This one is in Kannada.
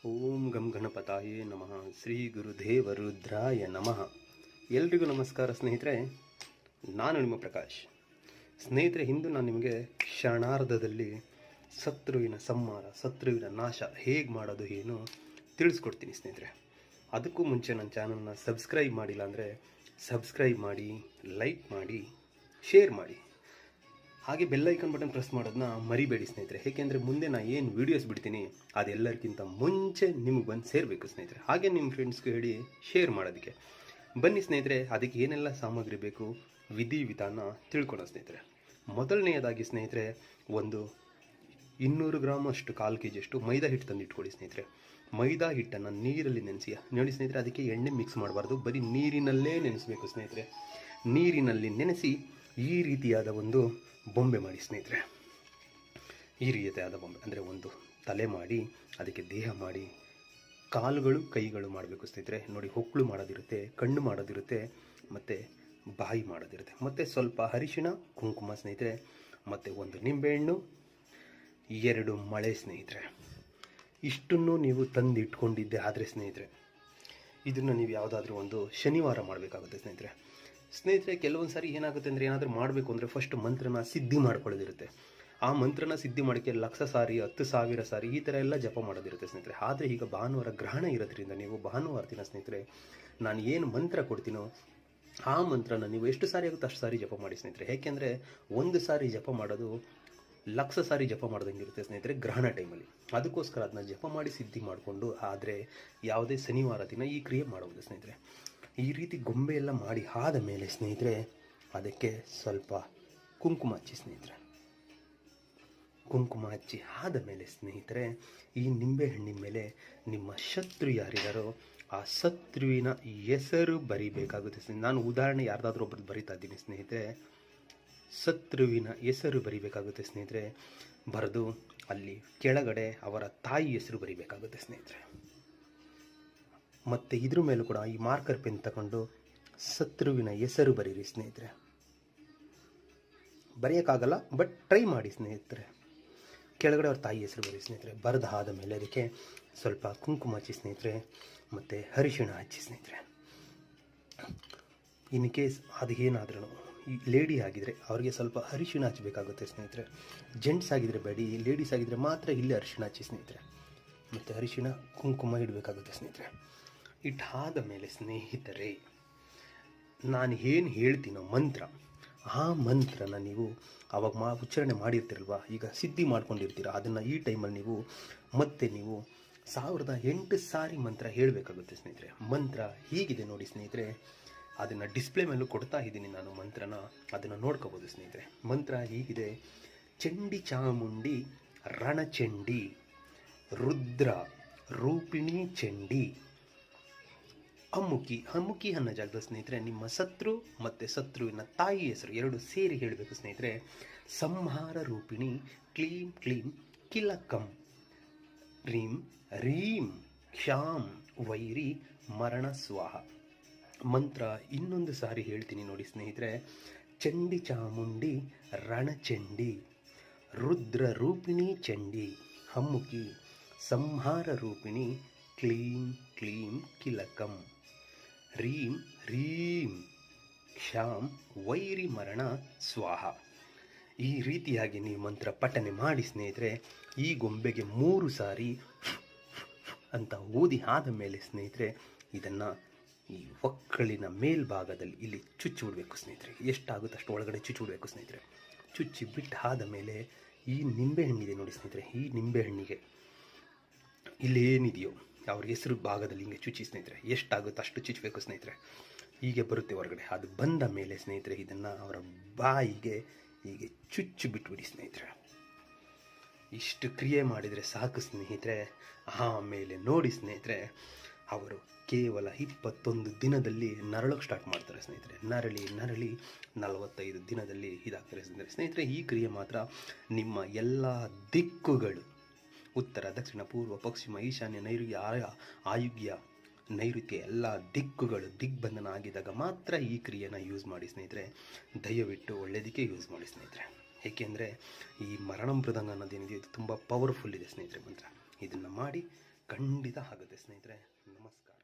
ಓಂ ಗಂ ಗಣಪತಾಯೇ ನಮಃ. ಶ್ರೀ ಗುರುದೇವ ರುದ್ರಾಯ ನಮಃ. ಎಲ್ರಿಗೂ ನಮಸ್ಕಾರ ಸ್ನೇಹಿತರೆ, ನಾನು ನಿಮ್ಮ ಪ್ರಕಾಶ್. ಸ್ನೇಹಿತರೆ, ಇಂದು ನಾನು ನಿಮಗೆ ಕ್ಷಣಾರ್ಧದಲ್ಲಿ ಶತ್ರುವಿನ ಸಂಹಾರ, ಶತ್ರುವಿನ ನಾಶ ಹೇಗೆ ಮಾಡೋದು ಏನು ತಿಳಿಸ್ಕೊಡ್ತೀನಿ ಸ್ನೇಹಿತರೆ. ಅದಕ್ಕೂ ಮುಂಚೆ ನನ್ನ ಚಾನಲ್ನ ಸಬ್ಸ್ಕ್ರೈಬ್ ಮಾಡಿಲ್ಲ ಅಂದರೆ ಸಬ್ಸ್ಕ್ರೈಬ್ ಮಾಡಿ, ಲೈಕ್ ಮಾಡಿ, ಶೇರ್ ಮಾಡಿ, ಹಾಗೆ ಬೆಲ್ಲೈಕನ್ ಬಟನ್ ಪ್ರೆಸ್ ಮಾಡೋದನ್ನ ಮರಿಬೇಡಿ ಸ್ನೇಹಿತರೆ. ಏಕೆಂದರೆ ಮುಂದೆ ನಾನು ಏನು ವೀಡಿಯೋಸ್ ಬಿಡ್ತೀನಿ ಅದೆಲ್ಲರಿಗಿಂತ ಮುಂಚೆ ನಿಮಗೆ ಬಂದು ಸೇರಬೇಕು ಸ್ನೇಹಿತರೆ. ಹಾಗೆ ನಿಮ್ಮ ಫ್ರೆಂಡ್ಸ್ಗೆ ಹೇಳಿ ಶೇರ್ ಮಾಡೋದಕ್ಕೆ. ಬನ್ನಿ ಸ್ನೇಹಿತರೆ, ಅದಕ್ಕೆ ಏನೆಲ್ಲ ಸಾಮಗ್ರಿ ಬೇಕು ವಿಧಾನ ತಿಳ್ಕೊಳ್ಳೋ ಸ್ನೇಹಿತರೆ. ಮೊದಲನೆಯದಾಗಿ ಸ್ನೇಹಿತರೆ, ಒಂದು 200 ಗ್ರಾಮ್ ಅಷ್ಟು, 1/4 kg ಅಷ್ಟು ಮೈದಾ ಹಿಟ್ಟು ತಂದು ಇಟ್ಕೊಳ್ಳಿ ಸ್ನೇಹಿತರೆ. ಮೈದಾ ಹಿಟ್ಟನ್ನು ನೀರಲ್ಲಿ ನೆನೆಸಿ ನೋಡಿ ಸ್ನೇಹಿತರೆ. ಅದಕ್ಕೆ ಎಣ್ಣೆ ಮಿಕ್ಸ್ ಮಾಡಬಾರ್ದು, ಬರೀ ನೀರಿನಲ್ಲೇ ನೆನೆಸಬೇಕು ಸ್ನೇಹಿತರೆ. ನೀರಿನಲ್ಲಿ ನೆನೆಸಿ ಈ ರೀತಿಯಾದ ಒಂದು ಬೊಂಬೆ ಮಾಡಿ ಸ್ನೇಹಿತರೆ. ಈ ರೀತಿಯಾದ ಬೊಂಬೆ ಅಂದರೆ ಒಂದು ತಲೆ ಮಾಡಿ, ಅದಕ್ಕೆ ದೇಹ ಮಾಡಿ, ಕಾಲುಗಳು ಕೈಗಳು ಮಾಡಬೇಕು ಸ್ನೇಹಿತರೆ. ನೋಡಿ, ಹೊಕ್ಕಳು ಮಾಡೋದಿರುತ್ತೆ, ಕಣ್ಣು ಮಾಡೋದಿರುತ್ತೆ, ಮತ್ತು ಬಾಯಿ ಮಾಡೋದಿರುತ್ತೆ, ಮತ್ತು ಸ್ವಲ್ಪ ಅರಿಶಿಣ ಕುಂಕುಮ ಸ್ನೇಹಿತರೆ, ಮತ್ತು ಒಂದು ನಿಂಬೆಹಣ್ಣು, 2 ಮಳೆ ಸ್ನೇಹಿತರೆ. ಇಷ್ಟನ್ನು ನೀವು ತಂದು ಇಟ್ಕೊಂಡಿದ್ದೆ ಆದರೆ ಸ್ನೇಹಿತರೆ, ಇದನ್ನು ನೀವು ಯಾವುದಾದ್ರೂ ಒಂದು ಶನಿವಾರ ಮಾಡಬೇಕಾಗುತ್ತೆ ಸ್ನೇಹಿತರೆ. ಕೆಲವೊಂದು ಸಾರಿ ಏನಾಗುತ್ತೆ ಅಂದರೆ, ಏನಾದರೂ ಮಾಡಬೇಕು ಅಂದರೆ ಫಸ್ಟ್ ಮಂತ್ರನ ಸಿದ್ಧಿ ಮಾಡ್ಕೊಳ್ಳೋದಿರುತ್ತೆ. ಆ ಮಂತ್ರನ ಸಿದ್ಧಿ ಮಾಡೋಕ್ಕೆ 1,00,000 ಸಾರಿ, 10,000 ಸಾರಿ ಈ ಥರ ಎಲ್ಲ ಜಪ ಮಾಡೋದಿರುತ್ತೆ ಸ್ನೇಹಿತರೆ. ಆದರೆ ಈಗ ಭಾನುವಾರ ಗ್ರಹಣ ಇರೋದ್ರಿಂದ ನೀವು ಭಾನುವಾರ ದಿನ ಸ್ನೇಹಿತರೆ, ನಾನು ಏನು ಮಂತ್ರ ಕೊಡ್ತೀನೋ ಆ ಮಂತ್ರನ ನೀವು ಎಷ್ಟು ಸಾರಿ ಆಗುತ್ತೋ ಅಷ್ಟು ಸಾರಿ ಜಪ ಮಾಡಿ ಸ್ನೇಹಿತರೆ. ಏಕೆಂದರೆ ಒಂದು ಸಾರಿ ಜಪ ಮಾಡೋದು 1,00,000 ಸಾರಿ ಜಪ ಮಾಡ್ದಂಗಿರುತ್ತೆ ಸ್ನೇಹಿತರೆ ಗ್ರಹಣ ಟೈಮಲ್ಲಿ. ಅದಕ್ಕೋಸ್ಕರ ಅದನ್ನ ಜಪ ಮಾಡಿ ಸಿದ್ಧಿ ಮಾಡಿಕೊಂಡು, ಆದರೆ ಯಾವುದೇ ಶನಿವಾರ ದಿನ ಈ ಕ್ರಿಯೆ ಮಾಡುವುದು ಸ್ನೇಹಿತರೆ. ಈ ರೀತಿ ಗೊಂಬೆ ಎಲ್ಲ ಮಾಡಿ ಆದ ಮೇಲೆ ಸ್ನೇಹಿತರೆ, ಅದಕ್ಕೆ ಸ್ವಲ್ಪ ಕುಂಕುಮ ಹಚ್ಚಿ ಸ್ನೇಹಿತರೆ. ಕುಂಕುಮ ಹಚ್ಚಿ ಆದ ಮೇಲೆ ಸ್ನೇಹಿತರೆ, ಈ ನಿಂಬೆಹಣ್ಣಿನ ಮೇಲೆ ನಿಮ್ಮ ಶತ್ರು ಯಾರಿದ್ದಾರೋ ಆ ಶತ್ರುವಿನ ಹೆಸರು ಬರಿಬೇಕಾಗುತ್ತೆ ಸ್ನೇಹಿತರೆ. ನಾನು ಉದಾಹರಣೆ ಯಾರ್ದಾದ್ರೂ ಒಬ್ಬರು ಬರಿತಾ ಇದ್ದೀನಿ ಸ್ನೇಹಿತರೆ. ಶತ್ರುವಿನ ಹೆಸರು ಬರಿಬೇಕಾಗುತ್ತೆ ಸ್ನೇಹಿತರೆ. ಬರೆದು ಅಲ್ಲಿ ಕೆಳಗಡೆ ಅವರ ತಾಯಿ ಹೆಸರು ಬರಿಬೇಕಾಗುತ್ತೆ ಸ್ನೇಹಿತರೆ. ಮತ್ತು ಇದ್ರ ಮೇಲೂ ಕೂಡ ಈ ಮಾರ್ಕರ್ ಪೆನ್ ತಗೊಂಡು ಶತ್ರುವಿನ ಹೆಸರು ಬರೀರಿ ಸ್ನೇಹಿತರೆ. ಬರೆಯೋಕ್ಕಾಗಲ್ಲ, ಬಟ್ ಟ್ರೈ ಮಾಡಿ ಸ್ನೇಹಿತರೆ. ಕೆಳಗಡೆ ಅವ್ರ ತಾಯಿ ಹೆಸರು ಬರೀ ಸ್ನೇಹಿತರೆ. ಬರೆದಾದ ಮೇಲೆ ಅದಕ್ಕೆ ಸ್ವಲ್ಪ ಕುಂಕುಮ ಹಚ್ಚಿ ಸ್ನೇಹಿತರೆ, ಮತ್ತು ಅರಿಶಿಣ ಹಚ್ಚಿ ಸ್ನೇಹಿತರೆ. ಇನ್ ಕೇಸ್ ಅದು ಏನಾದ್ರೂ ಈ ಲೇಡಿ ಆಗಿದ್ದರೆ ಅವ್ರಿಗೆ ಸ್ವಲ್ಪ ಅರಿಶಿಣ ಹಚ್ಚಬೇಕಾಗುತ್ತೆ ಸ್ನೇಹಿತರೆ. ಜೆಂಟ್ಸ್ ಆಗಿದ್ದರೆ ಬೇಡಿ, ಲೇಡೀಸ್ ಆಗಿದ್ದರೆ ಮಾತ್ರ ಇಲ್ಲಿ ಅರಿಶಿಣ ಹಚ್ಚಿ ಸ್ನೇಹಿತರೆ. ಮತ್ತು ಅರಿಶಿಣ ಕುಂಕುಮ ಇಡಬೇಕಾಗುತ್ತೆ ಸ್ನೇಹಿತರೆ. ಇಟ್ಟಾದ ಮೇಲೆ ಸ್ನೇಹಿತರೆ, ನಾನು ಏನು ಹೇಳ್ತೀನೋ ಮಂತ್ರ, ಆ ಮಂತ್ರನ ನೀವು ಅವಾಗ ಉಚ್ಚಾರಣೆ ಮಾಡಿರ್ತೀರಲ್ವ, ಈಗ ಸಿದ್ಧಿ ಮಾಡ್ಕೊಂಡಿರ್ತೀರ, ಅದನ್ನು ಈ ಟೈಮಲ್ಲಿ ನೀವು 1008 ಸಾರಿ ಮಂತ್ರ ಹೇಳಬೇಕಾಗುತ್ತೆ ಸ್ನೇಹಿತರೆ. ಮಂತ್ರ ಹೀಗಿದೆ ನೋಡಿ ಸ್ನೇಹಿತರೆ. ಅದನ್ನು ಡಿಸ್ಪ್ಲೇ ಮೇಲೂ ಕೊಡ್ತಾ ಇದ್ದೀನಿ ನಾನು ಮಂತ್ರನ, ಅದನ್ನು ನೋಡ್ಕೋಬೋದು ಸ್ನೇಹಿತರೆ. ಮಂತ್ರ ಹೀಗಿದೆ: ಚಂಡಿ ಚಾಮುಂಡಿ ರಣಚಂಡಿ ರುದ್ರ ರೂಪಿಣಿ ಚಂಡಿ ಅಮ್ಮುಕಿ ಅನ್ನೋ ಜಾಗದ ಸ್ನೇಹಿತರೆ, ನಿಮ್ಮ ಶತ್ರು ಮತ್ತು ಶತ್ರುವಿನ ತಾಯಿ ಹೆಸರು 2 ಸೇರಿ ಹೇಳಬೇಕು ಸ್ನೇಹಿತರೆ. ಸಂಹಾರ ರೂಪಿಣಿ ಕ್ಲೀಂ ಕ್ಲೀಂ ಕಿಲಕಂ ರೀಂ ರೀಂ ಕ್ಷಾಂ ವೈರಿ ಮರಣ ಸ್ವಾಹ. ಮಂತ್ರ ಇನ್ನೊಂದು ಸಾರಿ ಹೇಳ್ತೀನಿ ನೋಡಿ ಸ್ನೇಹಿತರೆ. ಚಂಡಿ ಚಾಮುಂಡಿ ರಣಚಂಡಿ ರುದ್ರ ರೂಪಿಣಿ ಚಂಡಿ ಅಮ್ಮುಕಿ ಸಂಹಾರ ರೂಪಿಣಿ ಕ್ಲೀಂ ಕ್ಲೀಂ ಕಿಲಕಂ ರೀಂ ರೀಂ ಕ್ಷಾಂ ವೈರಿ ಮರಣ ಸ್ವಾಹ. ಈ ರೀತಿಯಾಗಿ ನೀವು ಮಂತ್ರ ಪಠನೆ ಮಾಡಿ ಸ್ನೇಹಿತರೆ. ಈ ಗೊಂಬೆಗೆ 3 ಸಾರಿ ಅಂತ ಊದಿ ಆದ ಮೇಲೆ ಸ್ನೇಹಿತರೆ, ಇದನ್ನು ಈ ಒಕ್ಕಳಿನ ಮೇಲ್ಭಾಗದಲ್ಲಿ ಇಲ್ಲಿ ಚುಚ್ಚಿ ಬಿಡಬೇಕು ಸ್ನೇಹಿತರೆ. ಎಷ್ಟಾಗುತ್ತೆ ಅಷ್ಟು ಒಳಗಡೆ ಚುಚ್ಚಿ ಬಿಡಬೇಕು ಸ್ನೇಹಿತರೆ. ಚುಚ್ಚಿ ಬಿಟ್ಟಾದ ಮೇಲೆ ಈ ನಿಂಬೆಹಣ್ಣಿದೆ ನೋಡಿ ಸ್ನೇಹಿತರೆ, ಈ ನಿಂಬೆಹಣ್ಣಿಗೆ ಇಲ್ಲಿ ಏನಿದೆಯೋ ಅವ್ರ ಹೆಸರು ಭಾಗದಲ್ಲಿ ಹಿಂಗೆ ಚುಚ್ಚಿ ಸ್ನೇಹಿತರೆ. ಎಷ್ಟಾಗುತ್ತೆ ಅಷ್ಟು ಚುಚ್ಚಬೇಕು ಸ್ನೇಹಿತರೆ. ಹೀಗೆ ಬರುತ್ತೆ ಹೊರಗಡೆ. ಅದು ಬಂದ ಮೇಲೆ ಸ್ನೇಹಿತರೆ, ಇದನ್ನು ಅವರ ಬಾಯಿಗೆ ಹೀಗೆ ಚುಚ್ಚು ಬಿಟ್ಬಿಡಿ ಸ್ನೇಹಿತರೆ. ಇಷ್ಟು ಕ್ರಿಯೆ ಮಾಡಿದರೆ ಸಾಕು ಸ್ನೇಹಿತರೆ. ಆಮೇಲೆ ನೋಡಿ ಸ್ನೇಹಿತರೆ, ಅವರು ಕೇವಲ 21 ದಿನದಲ್ಲಿ ನರಳೋಕ್ಕೆ ಸ್ಟಾರ್ಟ್ ಮಾಡ್ತಾರೆ ಸ್ನೇಹಿತರೆ. ನರಳಿ 45 ದಿನದಲ್ಲಿ ಇದಾಗ್ತಾರೆ ಸ್ನೇಹಿತರೆ. ಈ ಕ್ರಿಯೆ ಮಾತ್ರ ನಿಮ್ಮ ಎಲ್ಲ ದಿಕ್ಕುಗಳು, ಉತ್ತರ, ದಕ್ಷಿಣ, ಪೂರ್ವ, ಪಶ್ಚಿಮ, ಈಶಾನ್ಯ, ನೈಋತ್ಯ, ಆಯುಗ್ಯ, ನೈಋತ್ಯ ಎಲ್ಲ ದಿಕ್ಕುಗಳು ದಿಗ್ಬಂಧನ ಆಗಿದಾಗ ಮಾತ್ರ ಈ ಕ್ರಿಯೆನ ಯೂಸ್ ಮಾಡಿ ಸ್ನೇಹಿತರೆ. ದಯವಿಟ್ಟು ಒಳ್ಳೆಯದಕ್ಕೆ ಯೂಸ್ ಮಾಡಿ ಸ್ನೇಹಿತರೆ. ಏಕೆಂದರೆ ಈ ಮರಣ ಮೃದಂಗ ಅನ್ನೋದೇನಿದೆ ಇದು ತುಂಬ ಪವರ್ಫುಲ್ ಇದೆ ಸ್ನೇಹಿತರೆ ಮಂತ್ರ. ಇದನ್ನು ಮಾಡಿ ಖಂಡಿತ ಆಗುತ್ತೆ ಸ್ನೇಹಿತರೆ. ನಮಸ್ಕಾರ.